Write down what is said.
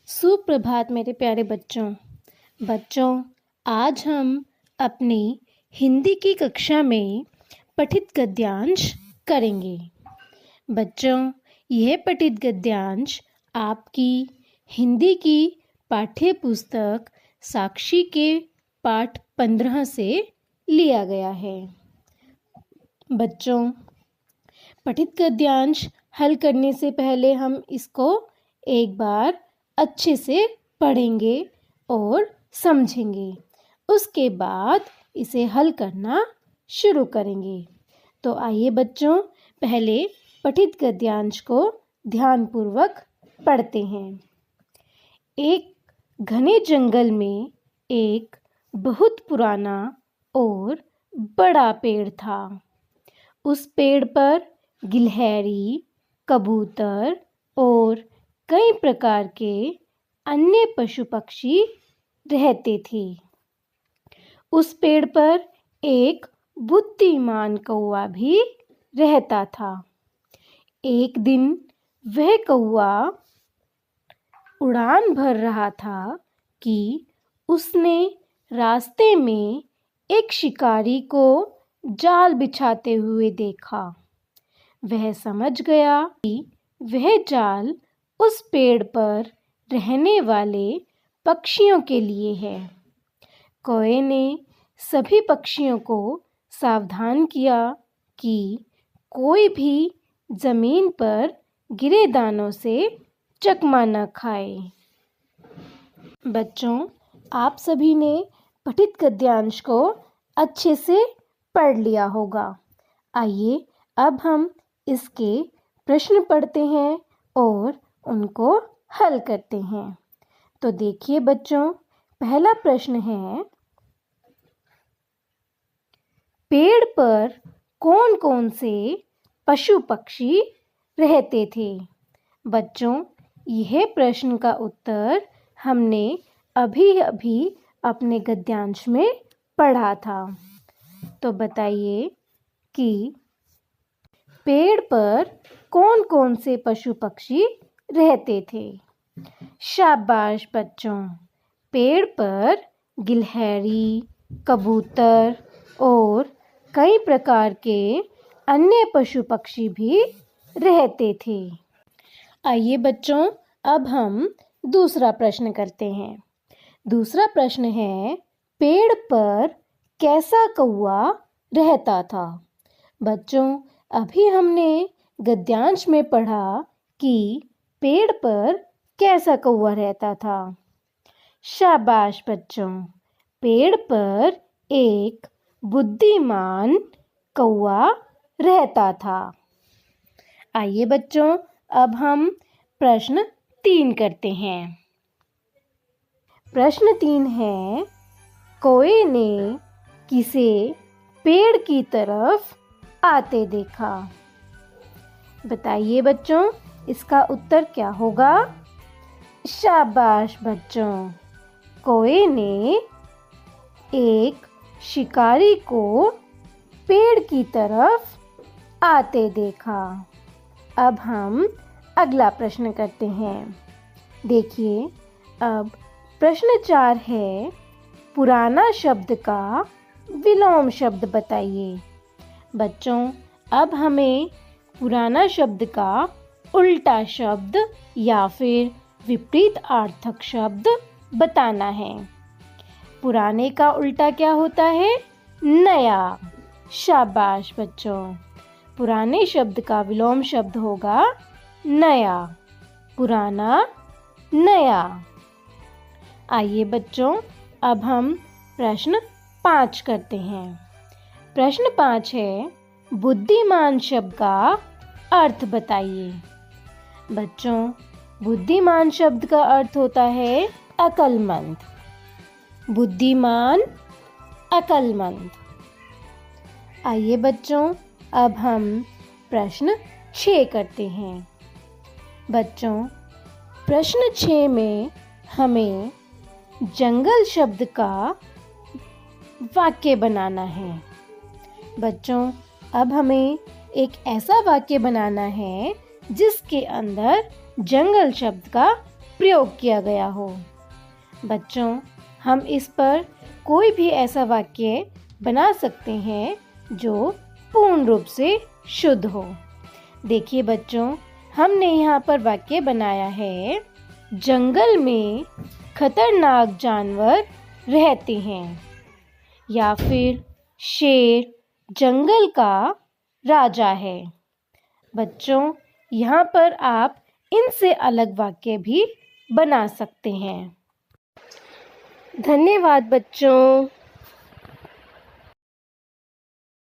सुप्रभात मेरे प्यारे बच्चों। आज हम अपनी हिंदी की कक्षा में पठित गद्यांश करेंगे। बच्चों, यह पठित गद्यांश आपकी हिंदी की पाठ्य पुस्तक साक्षी के पाठ 15 से लिया गया है। बच्चों, पठित गद्यांश हल करने से पहले हम इसको एक बार अच्छे से पढ़ेंगे और समझेंगे। उसके बाद इसे हल करना शुरू करेंगे। तो आइए बच्चों, पहले पठित गद्यांश को ध्यानपूर्वक पढ़ते हैं। एक घने जंगल में एक बहुत पुराना और बड़ा पेड़ था। उस पेड़ पर गिलहरी, कबूतर और कई प्रकार के अन्य पशु पक्षी रहते थे। उस पेड़ पर एक बुद्धिमान कौवा भी रहता था। एक दिन वह कौवा उड़ान भर रहा था कि उसने रास्ते में एक शिकारी को जाल बिछाते हुए देखा। वह समझ गया कि वह जाल उस पेड़ पर रहने वाले पक्षियों के लिए है। कौवे ने सभी पक्षियों को सावधान किया कि कोई भी जमीन पर गिरे दानों से चकमा न खाए। बच्चों, आप सभी ने पठित गद्यांश को अच्छे से पढ़ लिया होगा। आइए अब हम इसके प्रश्न पढ़ते हैं और उनको हल करते हैं। तो देखिए बच्चों, पहला प्रश्न है, पेड़ पर कौन कौन से पशु पक्षी रहते थे? बच्चों, यह प्रश्न का उत्तर हमने अभी अपने गद्यांश में पढ़ा था। तो बताइए कि पेड़ पर कौन कौन से पशु पक्षी रहते थे? शाबाश बच्चों, पेड़ पर गिलहरी, कबूतर और कई प्रकार के अन्य पशु पक्षी भी रहते थे। आइए बच्चों, अब हम दूसरा प्रश्न करते हैं। दूसरा प्रश्न है, पेड़ पर कैसा कौवा रहता था? बच्चों, अभी हमने गद्यांश में पढ़ा कि पेड़ पर कैसा कौवा रहता था। शाबाश बच्चों, पेड़ पर एक बुद्धिमान कौवा रहता था। आइए बच्चों, अब हम प्रश्न 3 करते हैं। प्रश्न 3 है, कौवे ने किसे पेड़ की तरफ आते देखा? बताइए बच्चों, इसका उत्तर क्या होगा? शाबाश बच्चों, कौवे ने एक शिकारी को पेड़ की तरफ आते देखा। अब हम अगला प्रश्न करते हैं। देखिए, अब प्रश्न 4 है, पुराना शब्द का विलोम शब्द बताइए। बच्चों, अब हमें पुराना शब्द का उल्टा शब्द या फिर विपरीत अर्थक शब्द बताना है। पुराने का उल्टा क्या होता है? नया। शाबाश बच्चों, पुराने शब्द का विलोम शब्द होगा नया। पुराना, नया। आइए बच्चों, अब हम प्रश्न 5 करते हैं। प्रश्न 5 है, बुद्धिमान शब्द का अर्थ बताइए। बच्चों, बुद्धिमान शब्द का अर्थ होता है अक्लमंद। बुद्धिमान, अक्लमंद। आइए बच्चों, अब हम प्रश्न 6 करते हैं। बच्चों, प्रश्न 6 में हमें जंगल शब्द का वाक्य बनाना है। बच्चों, अब हमें एक ऐसा वाक्य बनाना है जिसके अंदर जंगल शब्द का प्रयोग किया गया हो। बच्चों, हम इस पर कोई भी ऐसा वाक्य बना सकते हैं जो पूर्ण रूप से शुद्ध हो। देखिए बच्चों, हमने यहाँ पर वाक्य बनाया है, जंगल में खतरनाक जानवर रहते हैं, या फिर शेर जंगल का राजा है। बच्चों, यहाँ पर आप इनसे अलग वाक्य भी बना सकते हैं। धन्यवाद बच्चों।